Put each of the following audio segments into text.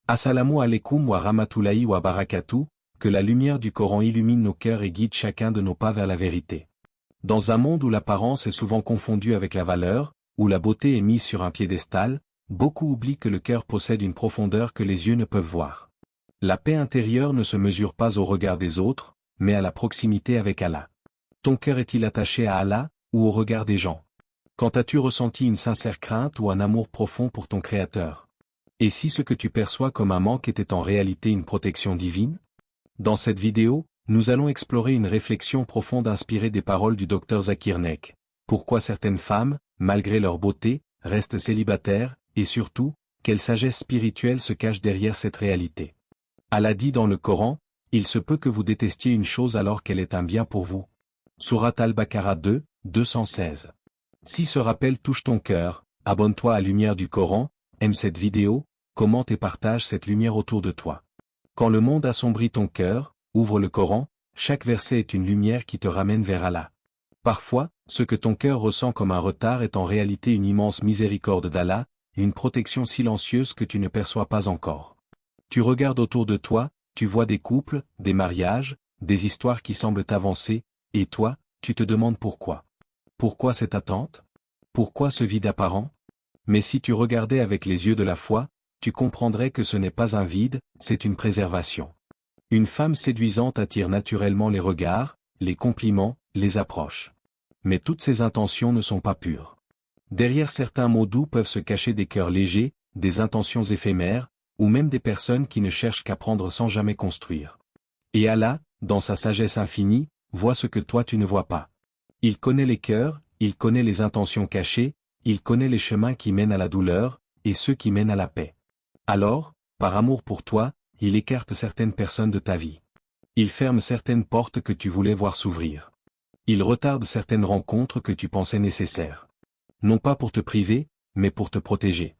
Assalamu alaikum wa rahmatullahi wa barakatuh, que la lumière du Coran illumine nos cœurs et guide chacun de nos pas vers la vérité. Dans un monde où l'apparence est souvent confondue avec la valeur, où la beauté est mise sur un piédestal, beaucoup oublient que le cœur possède une profondeur que les yeux ne peuvent voir. La paix intérieure ne se mesure pas au regard des autres, mais à la proximité avec Allah. Ton cœur est-il attaché à Allah, ou au regard des gens? Quand as-tu ressenti une sincère crainte ou un amour profond pour ton Créateur? Et si ce que tu perçois comme un manque était en réalité une protection divine? Dans cette vidéo, nous allons explorer une réflexion profonde inspirée des paroles du Dr Zakir Naik. Pourquoi certaines femmes, malgré leur beauté, restent célibataires, et surtout, quelle sagesse spirituelle se cache derrière cette réalité? Allah dit dans le Coran, « Il se peut que vous détestiez une chose alors qu'elle est un bien pour vous. » Sourate Al-Baqarah 2, 216. Si ce rappel touche ton cœur, abonne-toi à Lumière du Coran, aime cette vidéo, commente et partage cette lumière autour de toi. Quand le monde assombrit ton cœur, ouvre le Coran, chaque verset est une lumière qui te ramène vers Allah. Parfois, ce que ton cœur ressent comme un retard est en réalité une immense miséricorde d'Allah, une protection silencieuse que tu ne perçois pas encore. Tu regardes autour de toi, tu vois des couples, des mariages, des histoires qui semblent avancer, et toi, tu te demandes pourquoi. Pourquoi cette attente? Pourquoi ce vide apparent? Mais si tu regardais avec les yeux de la foi, tu comprendrais que ce n'est pas un vide, c'est une préservation. Une femme séduisante attire naturellement les regards, les compliments, les approches. Mais toutes ces intentions ne sont pas pures. Derrière certains mots doux peuvent se cacher des cœurs légers, des intentions éphémères, ou même des personnes qui ne cherchent qu'à prendre sans jamais construire. Et Allah, dans sa sagesse infinie, voit ce que toi tu ne vois pas. Il connaît les cœurs, il connaît les intentions cachées, il connaît les chemins qui mènent à la douleur, et ceux qui mènent à la paix. Alors, par amour pour toi, il écarte certaines personnes de ta vie. Il ferme certaines portes que tu voulais voir s'ouvrir. Il retarde certaines rencontres que tu pensais nécessaires. Non pas pour te priver, mais pour te protéger.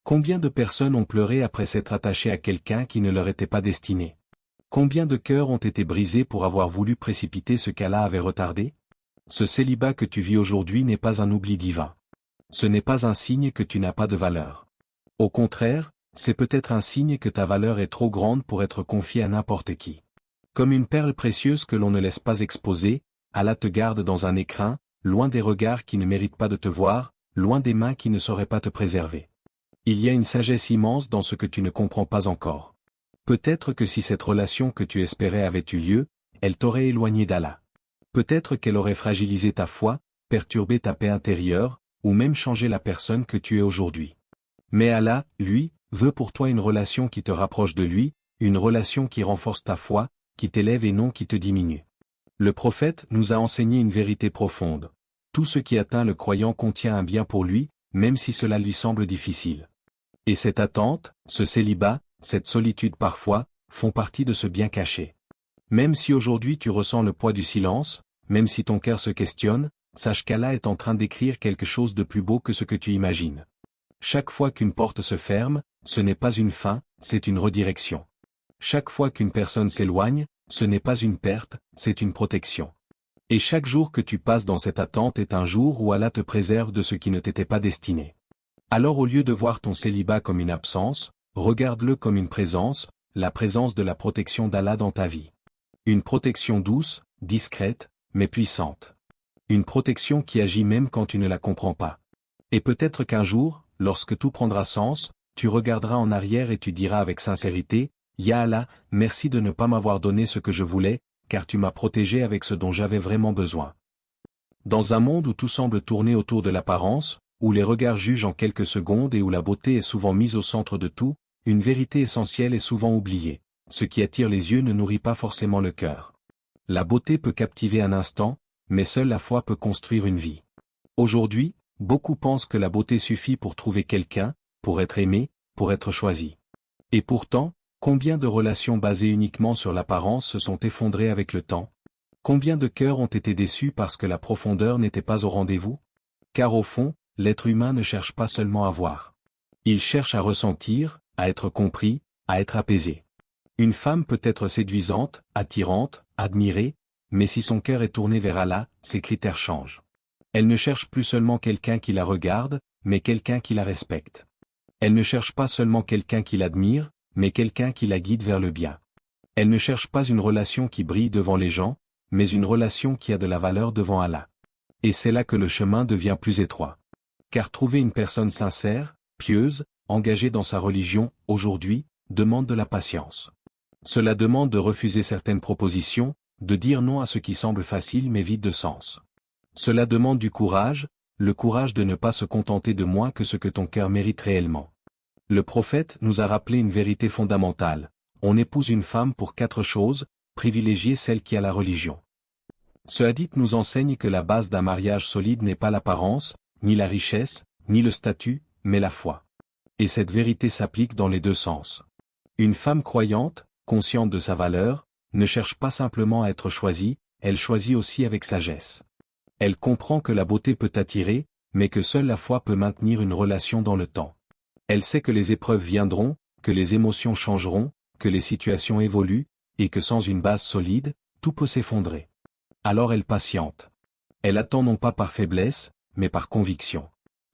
Combien de personnes ont pleuré après s'être attachées à quelqu'un qui ne leur était pas destiné? Combien de cœurs ont été brisés pour avoir voulu précipiter ce qu'Allah avait retardé? Ce célibat que tu vis aujourd'hui n'est pas un oubli divin. Ce n'est pas un signe que tu n'as pas de valeur. Au contraire, c'est peut-être un signe que ta valeur est trop grande pour être confiée à n'importe qui. Comme une perle précieuse que l'on ne laisse pas exposer, Allah te garde dans un écrin, loin des regards qui ne méritent pas de te voir, loin des mains qui ne sauraient pas te préserver. Il y a une sagesse immense dans ce que tu ne comprends pas encore. Peut-être que si cette relation que tu espérais avait eu lieu, elle t'aurait éloigné d'Allah. Peut-être qu'elle aurait fragilisé ta foi, perturbé ta paix intérieure, ou même changé la personne que tu es aujourd'hui. Mais Allah, lui, veut pour toi une relation qui te rapproche de lui, une relation qui renforce ta foi, qui t'élève et non qui te diminue. Le prophète nous a enseigné une vérité profonde. Tout ce qui atteint le croyant contient un bien pour lui, même si cela lui semble difficile. Et cette attente, ce célibat, cette solitude parfois, font partie de ce bien caché. Même si aujourd'hui tu ressens le poids du silence, même si ton cœur se questionne, sache qu'Allah est en train d'écrire quelque chose de plus beau que ce que tu imagines. Chaque fois qu'une porte se ferme, ce n'est pas une fin, c'est une redirection. Chaque fois qu'une personne s'éloigne, ce n'est pas une perte, c'est une protection. Et chaque jour que tu passes dans cette attente est un jour où Allah te préserve de ce qui ne t'était pas destiné. Alors au lieu de voir ton célibat comme une absence, regarde-le comme une présence, la présence de la protection d'Allah dans ta vie. Une protection douce, discrète, mais puissante. Une protection qui agit même quand tu ne la comprends pas. Et peut-être qu'un jour, lorsque tout prendra sens, tu regarderas en arrière et tu diras avec sincérité, « Ya Allah, merci de ne pas m'avoir donné ce que je voulais, car tu m'as protégé avec ce dont j'avais vraiment besoin. » Dans un monde où tout semble tourner autour de l'apparence, où les regards jugent en quelques secondes et où la beauté est souvent mise au centre de tout, une vérité essentielle est souvent oubliée. Ce qui attire les yeux ne nourrit pas forcément le cœur. La beauté peut captiver un instant, mais seule la foi peut construire une vie. Aujourd'hui, beaucoup pensent que la beauté suffit pour trouver quelqu'un, pour être aimé, pour être choisi. Et pourtant, combien de relations basées uniquement sur l'apparence se sont effondrées avec le temps? Combien de cœurs ont été déçus parce que la profondeur n'était pas au rendez-vous? Car au fond, l'être humain ne cherche pas seulement à voir. Il cherche à ressentir, à être compris, à être apaisé. Une femme peut être séduisante, attirante, admirée, mais si son cœur est tourné vers Allah, ses critères changent. Elle ne cherche plus seulement quelqu'un qui la regarde, mais quelqu'un qui la respecte. Elle ne cherche pas seulement quelqu'un qui l'admire, mais quelqu'un qui la guide vers le bien. Elle ne cherche pas une relation qui brille devant les gens, mais une relation qui a de la valeur devant Allah. Et c'est là que le chemin devient plus étroit. Car trouver une personne sincère, pieuse, engagée dans sa religion, aujourd'hui, demande de la patience. Cela demande de refuser certaines propositions, de dire non à ce qui semble facile mais vide de sens. Cela demande du courage, le courage de ne pas se contenter de moins que ce que ton cœur mérite réellement. Le prophète nous a rappelé une vérité fondamentale. On épouse une femme pour 4 choses, privilégier celle qui a la religion. Ce hadith nous enseigne que la base d'un mariage solide n'est pas l'apparence, ni la richesse, ni le statut, mais la foi. Et cette vérité s'applique dans les deux sens. Une femme croyante, consciente de sa valeur, ne cherche pas simplement à être choisie, elle choisit aussi avec sagesse. Elle comprend que la beauté peut attirer, mais que seule la foi peut maintenir une relation dans le temps. Elle sait que les épreuves viendront, que les émotions changeront, que les situations évoluent, et que sans une base solide, tout peut s'effondrer. Alors elle patiente. Elle attend non pas par faiblesse, mais par conviction.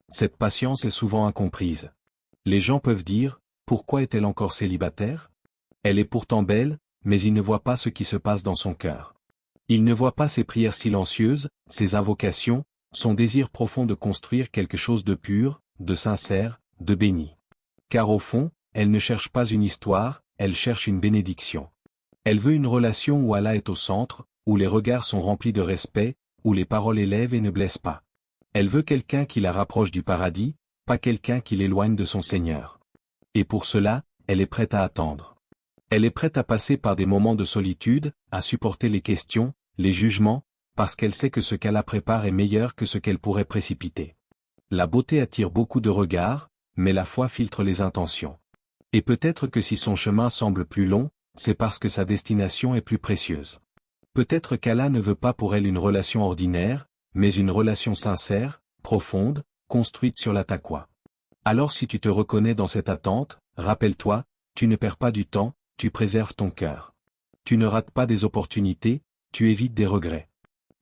Cette patience est souvent incomprise. Les gens peuvent dire, pourquoi est-elle encore célibataire? Elle est pourtant belle, mais ils ne voient pas ce qui se passe dans son cœur. Ils ne voient pas ses prières silencieuses, ses invocations, son désir profond de construire quelque chose de pur, de sincère, de béni. Car au fond, elle ne cherche pas une histoire, elle cherche une bénédiction. Elle veut une relation où Allah est au centre, où les regards sont remplis de respect, où les paroles élèvent et ne blessent pas. Elle veut quelqu'un qui la rapproche du paradis, pas quelqu'un qui l'éloigne de son Seigneur. Et pour cela, elle est prête à attendre. Elle est prête à passer par des moments de solitude, à supporter les questions, les jugements, parce qu'elle sait que ce qu'Allah prépare est meilleur que ce qu'elle pourrait précipiter. La beauté attire beaucoup de regards, mais la foi filtre les intentions. Et peut-être que si son chemin semble plus long, c'est parce que sa destination est plus précieuse. Peut-être qu'Allah ne veut pas pour elle une relation ordinaire, mais une relation sincère, profonde, construite sur la taqwa. Alors si tu te reconnais dans cette attente, rappelle-toi, tu ne perds pas du temps, tu préserves ton cœur. Tu ne rates pas des opportunités, tu évites des regrets.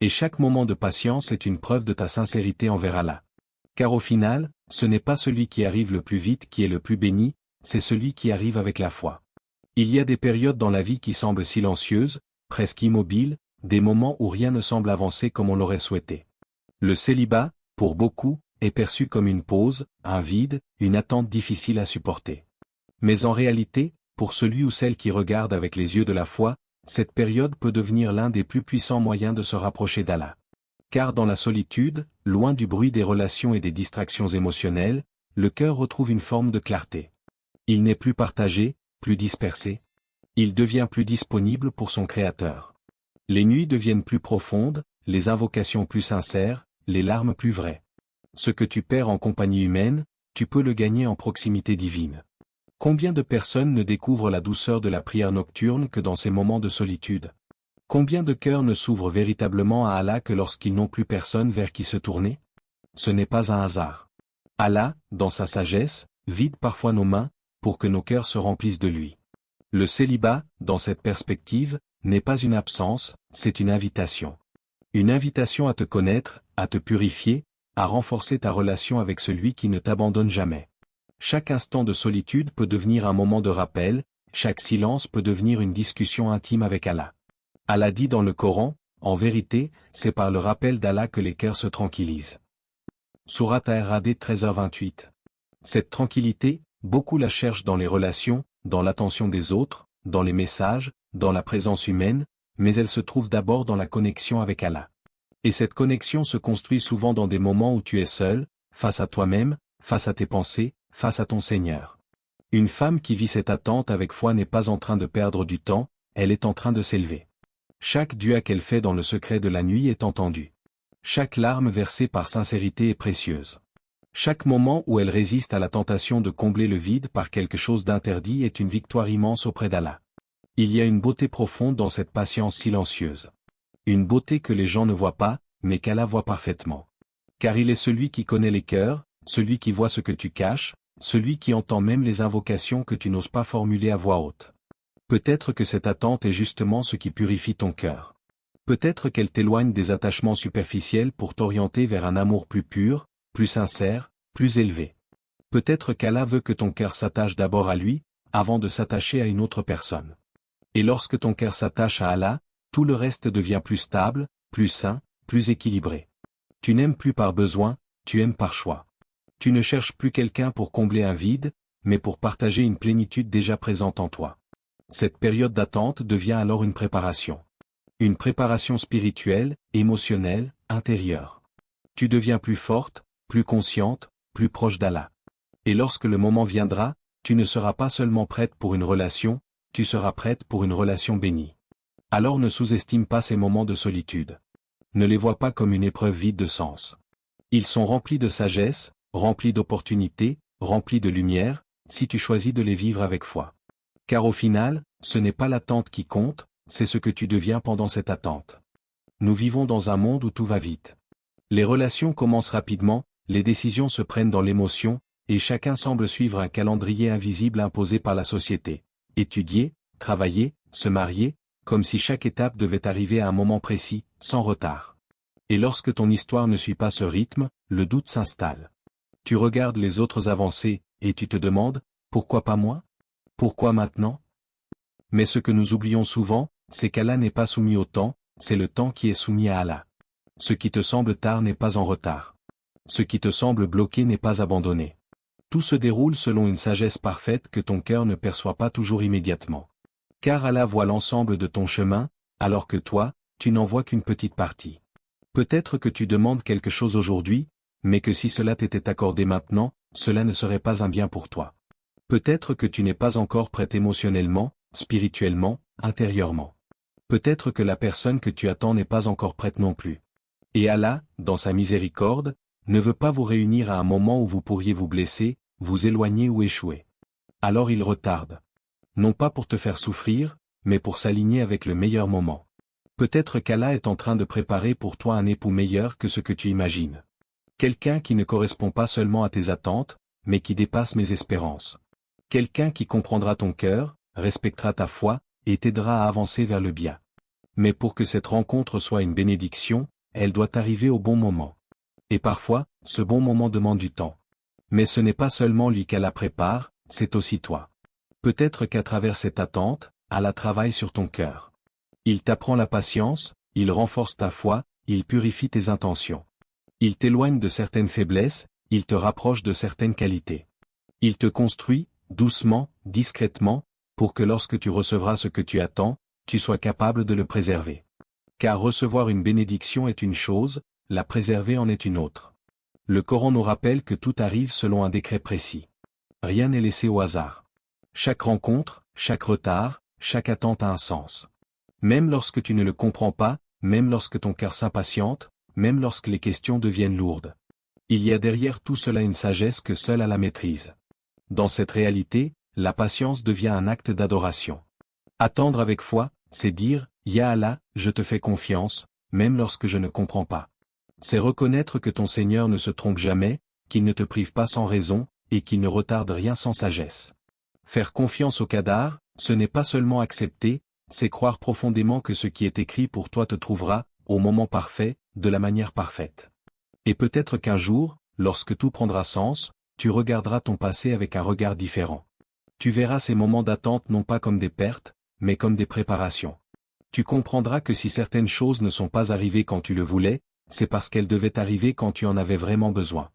Et chaque moment de patience est une preuve de ta sincérité envers Allah. Car au final, ce n'est pas celui qui arrive le plus vite qui est le plus béni, c'est celui qui arrive avec la foi. Il y a des périodes dans la vie qui semblent silencieuses, presque immobiles, des moments où rien ne semble avancer comme on l'aurait souhaité. Le célibat, pour beaucoup, est perçu comme une pause, un vide, une attente difficile à supporter. Mais en réalité, pour celui ou celle qui regarde avec les yeux de la foi, cette période peut devenir l'un des plus puissants moyens de se rapprocher d'Allah. Car dans la solitude, loin du bruit des relations et des distractions émotionnelles, le cœur retrouve une forme de clarté. Il n'est plus partagé, plus dispersé. Il devient plus disponible pour son Créateur. Les nuits deviennent plus profondes, les invocations plus sincères, les larmes plus vraies. Ce que tu perds en compagnie humaine, tu peux le gagner en proximité divine. Combien de personnes ne découvrent la douceur de la prière nocturne que dans ces moments de solitude? Combien de cœurs ne s'ouvrent véritablement à Allah que lorsqu'ils n'ont plus personne vers qui se tourner? Ce n'est pas un hasard. Allah, dans sa sagesse, vide parfois nos mains, pour que nos cœurs se remplissent de lui. Le célibat, dans cette perspective, n'est pas une absence, c'est une invitation. Une invitation à te connaître, à te purifier, à renforcer ta relation avec celui qui ne t'abandonne jamais. Chaque instant de solitude peut devenir un moment de rappel, chaque silence peut devenir une discussion intime avec Allah. Allah dit dans le Coran, en vérité, c'est par le rappel d'Allah que les cœurs se tranquillisent. Sourate Ar-Ra'd 13h28. Cette tranquillité, beaucoup la cherchent dans les relations, dans l'attention des autres, dans les messages, dans la présence humaine, mais elle se trouve d'abord dans la connexion avec Allah. Et cette connexion se construit souvent dans des moments où tu es seul, face à toi-même, face à tes pensées, face à ton Seigneur. Une femme qui vit cette attente avec foi n'est pas en train de perdre du temps, elle est en train de s'élever. Chaque dua qu'elle fait dans le secret de la nuit est entendu. Chaque larme versée par sincérité est précieuse. Chaque moment où elle résiste à la tentation de combler le vide par quelque chose d'interdit est une victoire immense auprès d'Allah. Il y a une beauté profonde dans cette patience silencieuse. Une beauté que les gens ne voient pas, mais qu'Allah voit parfaitement. Car il est celui qui connaît les cœurs, celui qui voit ce que tu caches, celui qui entend même les invocations que tu n'oses pas formuler à voix haute. Peut-être que cette attente est justement ce qui purifie ton cœur. Peut-être qu'elle t'éloigne des attachements superficiels pour t'orienter vers un amour plus pur, plus sincère, plus élevé. Peut-être qu'Allah veut que ton cœur s'attache d'abord à lui, avant de s'attacher à une autre personne. Et lorsque ton cœur s'attache à Allah, tout le reste devient plus stable, plus sain, plus équilibré. Tu n'aimes plus par besoin, tu aimes par choix. Tu ne cherches plus quelqu'un pour combler un vide, mais pour partager une plénitude déjà présente en toi. Cette période d'attente devient alors une préparation. Une préparation spirituelle, émotionnelle, intérieure. Tu deviens plus forte, plus consciente, plus proche d'Allah. Et lorsque le moment viendra, tu ne seras pas seulement prête pour une relation, tu seras prête pour une relation bénie. Alors ne sous-estime pas ces moments de solitude. Ne les vois pas comme une épreuve vide de sens. Ils sont remplis de sagesse, remplis d'opportunités, remplis de lumière, si tu choisis de les vivre avec foi. Car au final, ce n'est pas l'attente qui compte, c'est ce que tu deviens pendant cette attente. Nous vivons dans un monde où tout va vite. Les relations commencent rapidement, les décisions se prennent dans l'émotion, et chacun semble suivre un calendrier invisible imposé par la société. Étudier, travailler, se marier, comme si chaque étape devait arriver à un moment précis, sans retard. Et lorsque ton histoire ne suit pas ce rythme, le doute s'installe. Tu regardes les autres avancer, et tu te demandes, pourquoi pas moi? Pourquoi maintenant? Mais ce que nous oublions souvent, c'est qu'Allah n'est pas soumis au temps, c'est le temps qui est soumis à Allah. Ce qui te semble tard n'est pas en retard. Ce qui te semble bloqué n'est pas abandonné. Tout se déroule selon une sagesse parfaite que ton cœur ne perçoit pas toujours immédiatement. Car Allah voit l'ensemble de ton chemin, alors que toi, tu n'en vois qu'une petite partie. Peut-être que tu demandes quelque chose aujourd'hui, mais que si cela t'était accordé maintenant, cela ne serait pas un bien pour toi. Peut-être que tu n'es pas encore prête émotionnellement, spirituellement, intérieurement. Peut-être que la personne que tu attends n'est pas encore prête non plus. Et Allah, dans sa miséricorde, ne veut pas vous réunir à un moment où vous pourriez vous blesser, vous éloigner ou échouer. Alors il retarde. Non pas pour te faire souffrir, mais pour s'aligner avec le meilleur moment. Peut-être qu'Allah est en train de préparer pour toi un époux meilleur que ce que tu imagines. Quelqu'un qui ne correspond pas seulement à tes attentes, mais qui dépasse mes espérances. Quelqu'un qui comprendra ton cœur, respectera ta foi, et t'aidera à avancer vers le bien. Mais pour que cette rencontre soit une bénédiction, elle doit arriver au bon moment. Et parfois, ce bon moment demande du temps. Mais ce n'est pas seulement lui qu'Allah prépare, c'est aussi toi. Peut-être qu'à travers cette attente, Allah travaille sur ton cœur. Il t'apprend la patience, il renforce ta foi, il purifie tes intentions. Il t'éloigne de certaines faiblesses, il te rapproche de certaines qualités. Il te construit, doucement, discrètement, pour que lorsque tu recevras ce que tu attends, tu sois capable de le préserver. Car recevoir une bénédiction est une chose, la préserver en est une autre. Le Coran nous rappelle que tout arrive selon un décret précis. Rien n'est laissé au hasard. Chaque rencontre, chaque retard, chaque attente a un sens. Même lorsque tu ne le comprends pas, même lorsque ton cœur s'impatiente, même lorsque les questions deviennent lourdes. Il y a derrière tout cela une sagesse que seule Allah maîtrise. Dans cette réalité, la patience devient un acte d'adoration. Attendre avec foi, c'est dire, Ya Allah, je te fais confiance, même lorsque je ne comprends pas. C'est reconnaître que ton Seigneur ne se trompe jamais, qu'il ne te prive pas sans raison, et qu'il ne retarde rien sans sagesse. Faire confiance au qadar, ce n'est pas seulement accepter, c'est croire profondément que ce qui est écrit pour toi te trouvera, au moment parfait, de la manière parfaite. Et peut-être qu'un jour, lorsque tout prendra sens, tu regarderas ton passé avec un regard différent. Tu verras ces moments d'attente non pas comme des pertes, mais comme des préparations. Tu comprendras que si certaines choses ne sont pas arrivées quand tu le voulais, c'est parce qu'elles devaient arriver quand tu en avais vraiment besoin.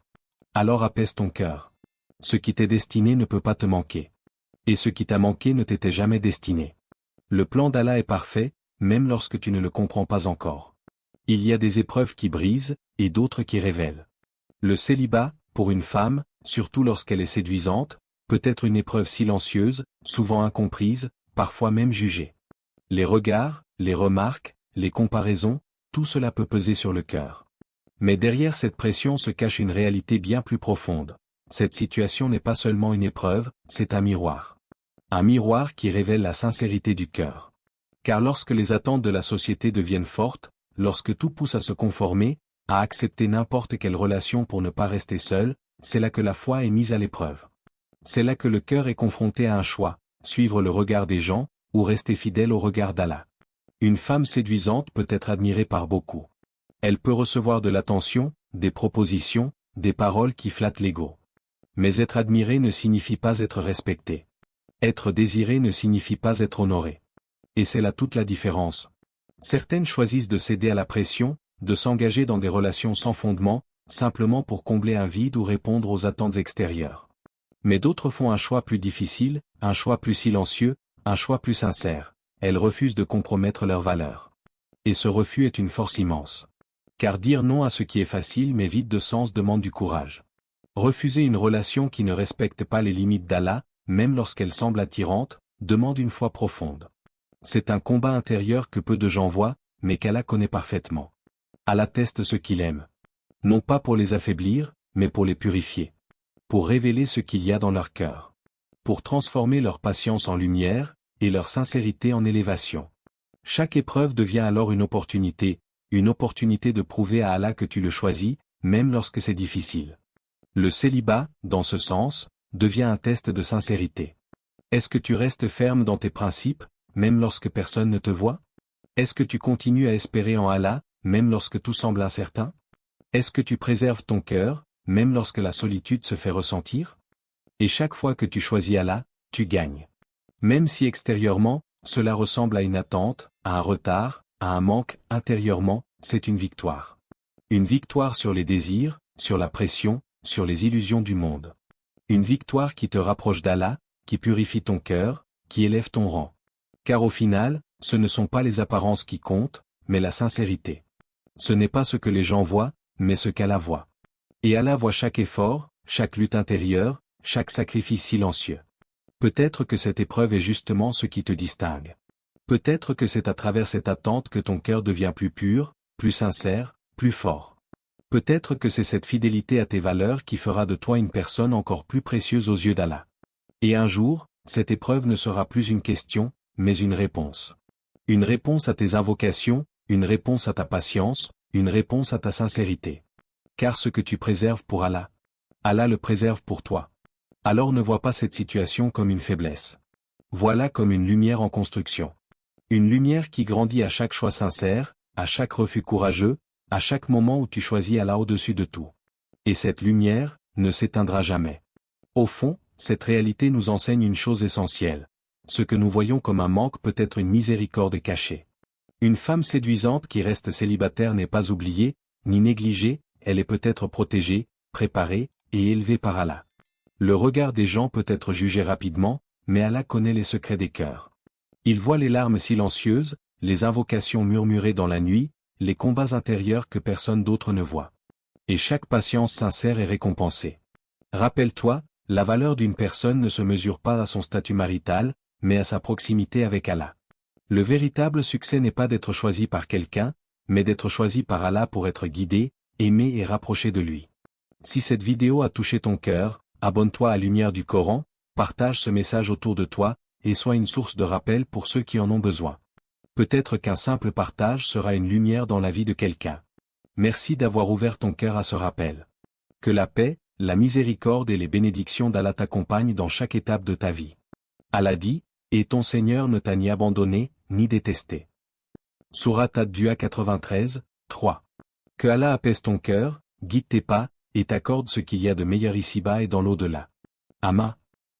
Alors apaise ton cœur. Ce qui t'est destiné ne peut pas te manquer. Et ce qui t'a manqué ne t'était jamais destiné. Le plan d'Allah est parfait, même lorsque tu ne le comprends pas encore. Il y a des épreuves qui brisent, et d'autres qui révèlent. Le célibat, pour une femme, surtout lorsqu'elle est séduisante, peut être une épreuve silencieuse, souvent incomprise, parfois même jugée. Les regards, les remarques, les comparaisons, tout cela peut peser sur le cœur. Mais derrière cette pression se cache une réalité bien plus profonde. Cette situation n'est pas seulement une épreuve, c'est un miroir. Un miroir qui révèle la sincérité du cœur. Car lorsque les attentes de la société deviennent fortes, lorsque tout pousse à se conformer, à accepter n'importe quelle relation pour ne pas rester seul, c'est là que la foi est mise à l'épreuve. C'est là que le cœur est confronté à un choix, suivre le regard des gens, ou rester fidèle au regard d'Allah. Une femme séduisante peut être admirée par beaucoup. Elle peut recevoir de l'attention, des propositions, des paroles qui flattent l'ego. Mais être admirée ne signifie pas être respectée. Être désiré ne signifie pas être honoré. Et c'est là toute la différence. Certaines choisissent de céder à la pression, de s'engager dans des relations sans fondement, simplement pour combler un vide ou répondre aux attentes extérieures. Mais d'autres font un choix plus difficile, un choix plus silencieux, un choix plus sincère. Elles refusent de compromettre leurs valeurs. Et ce refus est une force immense. Car dire non à ce qui est facile mais vide de sens demande du courage. Refuser une relation qui ne respecte pas les limites d'Allah, même lorsqu'elle semble attirante, demande une foi profonde. C'est un combat intérieur que peu de gens voient, mais qu'Allah connaît parfaitement. Allah teste ceux qu'il aime. Non pas pour les affaiblir, mais pour les purifier. Pour révéler ce qu'il y a dans leur cœur. Pour transformer leur patience en lumière, et leur sincérité en élévation. Chaque épreuve devient alors une opportunité de prouver à Allah que tu le choisis, même lorsque c'est difficile. Le célibat, dans ce sens, devient un test de sincérité. Est-ce que tu restes ferme dans tes principes, même lorsque personne ne te voit? Est-ce que tu continues à espérer en Allah, même lorsque tout semble incertain? Est-ce que tu préserves ton cœur, même lorsque la solitude se fait ressentir? Et chaque fois que tu choisis Allah, tu gagnes. Même si extérieurement, cela ressemble à une attente, à un retard, à un manque, intérieurement, c'est une victoire. Une victoire sur les désirs, sur la pression, sur les illusions du monde. Une victoire qui te rapproche d'Allah, qui purifie ton cœur, qui élève ton rang. Car au final, ce ne sont pas les apparences qui comptent, mais la sincérité. Ce n'est pas ce que les gens voient, mais ce qu'Allah voit. Et Allah voit chaque effort, chaque lutte intérieure, chaque sacrifice silencieux. Peut-être que cette épreuve est justement ce qui te distingue. Peut-être que c'est à travers cette attente que ton cœur devient plus pur, plus sincère, plus fort. Peut-être que c'est cette fidélité à tes valeurs qui fera de toi une personne encore plus précieuse aux yeux d'Allah. Et un jour, cette épreuve ne sera plus une question, mais une réponse. Une réponse à tes invocations, une réponse à ta patience, une réponse à ta sincérité. Car ce que tu préserves pour Allah, Allah le préserve pour toi. Alors ne vois pas cette situation comme une faiblesse. Vois-la comme une lumière en construction. Une lumière qui grandit à chaque choix sincère, à chaque refus courageux, à chaque moment où tu choisis Allah au-dessus de tout. Et cette lumière ne s'éteindra jamais. Au fond, cette réalité nous enseigne une chose essentielle. Ce que nous voyons comme un manque peut être une miséricorde cachée. Une femme séduisante qui reste célibataire n'est pas oubliée, ni négligée, elle est peut-être protégée, préparée, et élevée par Allah. Le regard des gens peut être jugé rapidement, mais Allah connaît les secrets des cœurs. Il voit les larmes silencieuses, les invocations murmurées dans la nuit, les combats intérieurs que personne d'autre ne voit. Et chaque patience sincère est récompensée. Rappelle-toi, la valeur d'une personne ne se mesure pas à son statut marital, mais à sa proximité avec Allah. Le véritable succès n'est pas d'être choisi par quelqu'un, mais d'être choisi par Allah pour être guidé, aimé et rapproché de lui. Si cette vidéo a touché ton cœur, abonne-toi à Lumière du Coran, partage ce message autour de toi, et sois une source de rappel pour ceux qui en ont besoin. Peut-être qu'un simple partage sera une lumière dans la vie de quelqu'un. Merci d'avoir ouvert ton cœur à ce rappel. Que la paix, la miséricorde et les bénédictions d'Allah t'accompagnent dans chaque étape de ta vie. Allah dit, et ton Seigneur ne t'a ni abandonné, ni détesté. Sourate Ad-Duha 93, 3. Que Allah apaise ton cœur, guide tes pas, et t'accorde ce qu'il y a de meilleur ici-bas et dans l'au-delà. Ama.